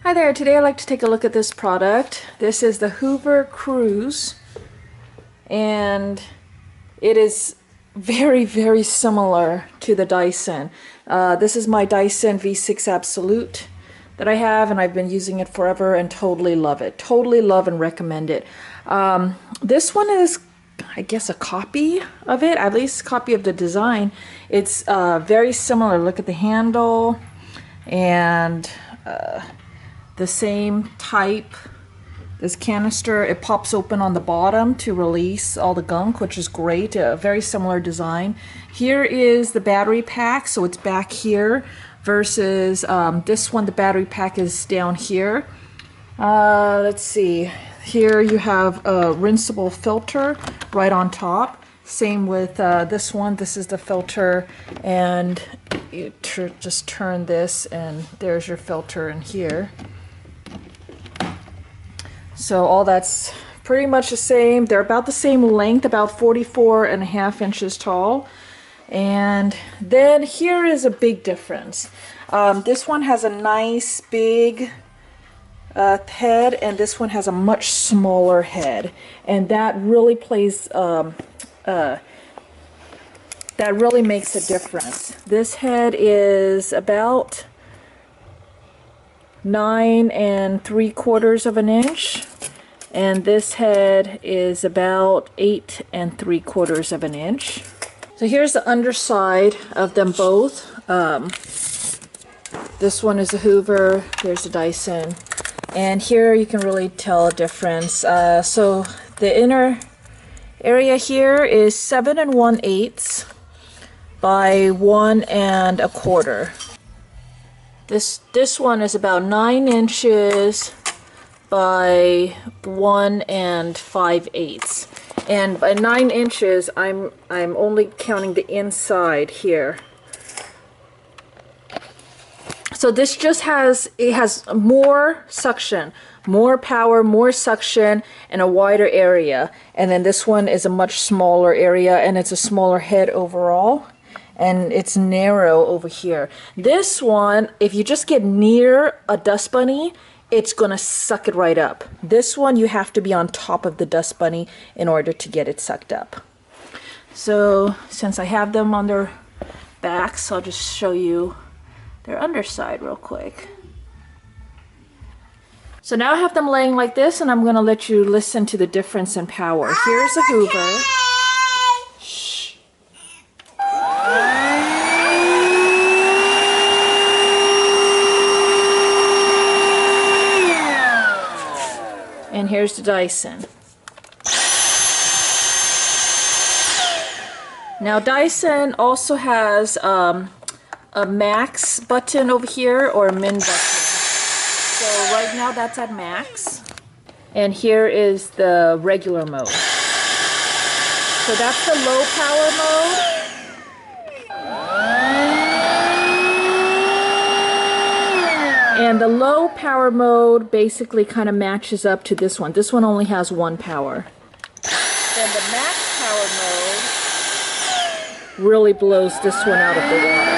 Hi there, today I'd like to take a look at this product. This is the Hoover Cruise, and it is very similar to the Dyson. This is my Dyson V6 Absolute that I have, and I've been using it forever and totally love it. Totally love and recommend it. This one is, I guess, a copy of it, at least a copy of the design. It's very similar. Look at the handle and the same type. This canister, it pops open on the bottom to release all the gunk, which is great. A very similar design. Here is the battery pack, so it's back here, versus this one, the battery pack is down here. Let's see, here you have a rinsable filter right on top. Same with this one. This is the filter, and you just turn this and there's your filter in here. So all that's pretty much the same. They're about the same length, about 44.5 inches tall. And then here is a big difference. This one has a nice big head, and this one has a much smaller head, and that really plays that really makes a difference. This head is about 9 3/4 inches, and this head is about 8 3/4 inches. So here's the underside of them both. This one is a Hoover, there's a Dyson, and here you can really tell a difference. So the inner area here is 7 1/8 by 1 1/4. This one is about 9 inches by 1 5/8. And by 9 inches, I'm only counting the inside here. So this just has more suction, more power, more suction, and a wider area. And then this one is a much smaller area, and it's a smaller head overall, and it's narrow over here. This one, if you just get near a dust bunny, it's gonna suck it right up. This one, you have to be on top of the dust bunny in order to get it sucked up. So since I have them on their backs, I'll just show you their underside real quick. So now I have them laying like this, and I'm gonna let you listen to the difference in power. Here's a Hoover. Shh. And here's the Dyson. Now Dyson also has a max button over here, or a min button. So right now that's at max. And here is the regular mode. So that's the low power mode. And the low power mode basically kind of matches up to this one. This one only has 1 power. Then the max power mode really blows this one out of the water.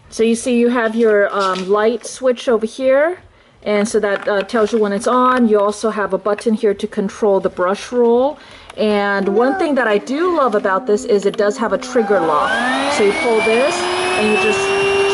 So you see you have your light switch over here, and so that tells you when it's on. You also have a button here to control the brush roll. And one thing that I do love about this is it does have a trigger lock. So you pull this and you just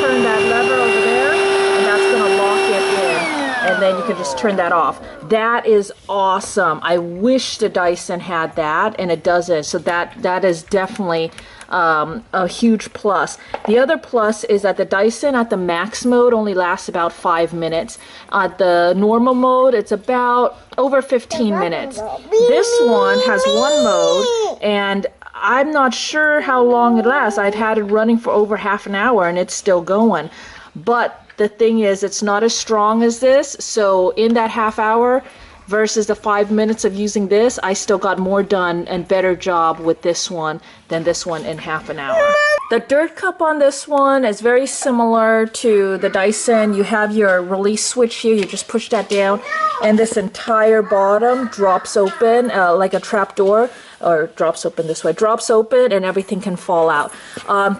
turn that lever over there, and that's going to lock it in. And then you can just turn that off. That is awesome. I wish the Dyson had that, and it doesn't. So that is definitely a huge plus. The other plus is that the Dyson at the max mode only lasts about 5 minutes. At the normal mode, it's about over 15 minutes. This one has 1 mode, and I'm not sure how long it lasts. I've had it running for over half an hour, and it's still going. But the thing is, it's not as strong as this, so in that half hour versus the 5 minutes of using this, I still got more done and better job with this one than this one in half an hour. The dirt cup on this one is very similar to the Dyson. You have your release switch here. You just push that down and this entire bottom drops open like a trap door, or drops open this way. Drops open and everything can fall out.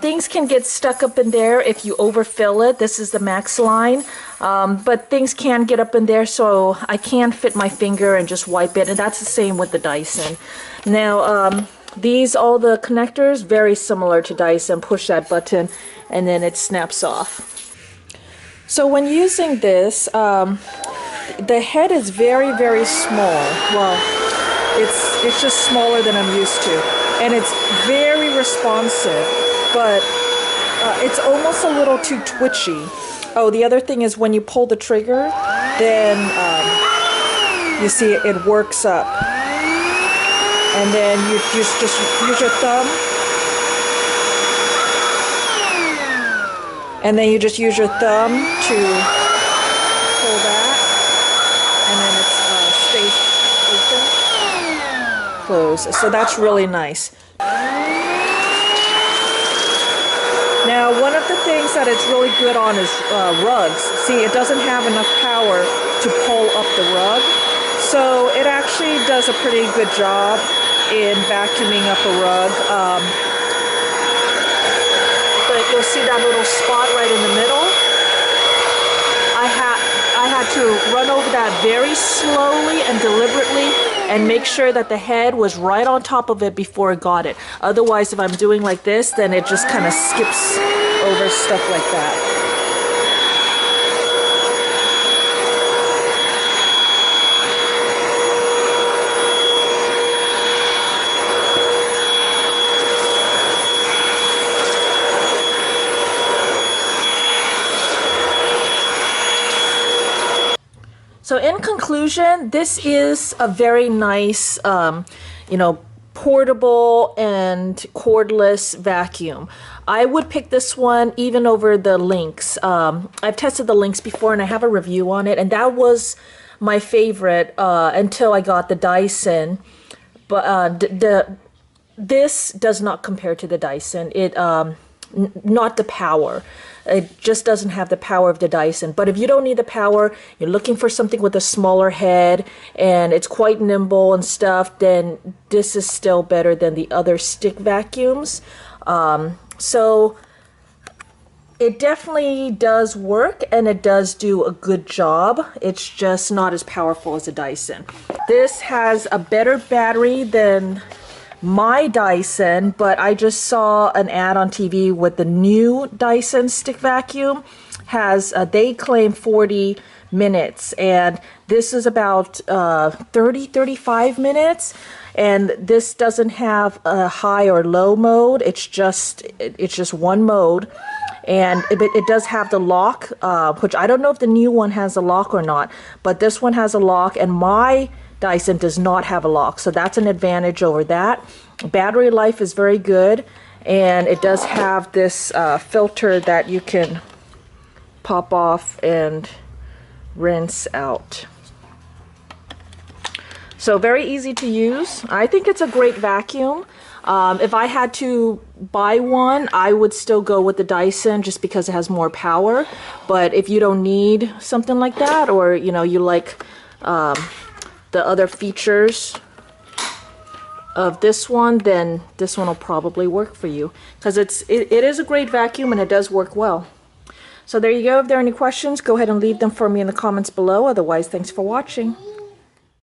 Things can get stuck up in there if you overfill it. This is the max line. But things can get up in there, so I can fit my finger and just wipe it. And that's the same with the Dyson. Now, all the connectors, very similar to Dyson. Push that button and then it snaps off. So when using this, the head is very, very small. Well, it's just smaller than I'm used to. And it's very responsive, but it's almost a little too twitchy. Oh, the other thing is when you pull the trigger, then you see it works up. And then you just use your thumb. And then you just use your thumb to pull that. And then it stays open. Close. So that's really nice. Now, one of the things that it's really good on is rugs. See, it doesn't have enough power to pull up the rug. So it actually does a pretty good job in vacuuming up a rug. But you'll see that little spot right in the middle. I had to run over that very slowly and deliberately and make sure that the head was right on top of it before it got it. Otherwise, if I'm doing like this, then it just kind of skips over stuff like that. So in conclusion, this is a very nice, portable and cordless vacuum. I would pick this one even over the Lynx. I've tested the Lynx before and I have a review on it, and that was my favorite until I got the Dyson. But this does not compare to the Dyson. Not the power. It just doesn't have the power of the Dyson. But if you don't need the power, you're looking for something with a smaller head and it's quite nimble and stuff, then this is still better than the other stick vacuums. So it definitely does work and it does do a good job. It's just not as powerful as a Dyson. This has a better battery than my Dyson, but I just saw an ad on TV with the new Dyson stick vacuum. They claim 40 minutes and this is about 35 minutes, and this doesn't have a high or low mode. It's just one mode, and it does have the lock, which I don't know if the new one has a lock or not, but this one has a lock and my Dyson does not have a lock, so that's an advantage over that. Battery life is very good, and it does have this filter that you can pop off and rinse out. So very easy to use. I think it's a great vacuum. If I had to buy one, I would still go with the Dyson just because it has more power. But if you don't need something like that, or you like the other features of this one, then this one will probably work for you, because it is a great vacuum and it does work well. So there you go. If there are any questions, go ahead and leave them for me in the comments below. Otherwise, thanks for watching.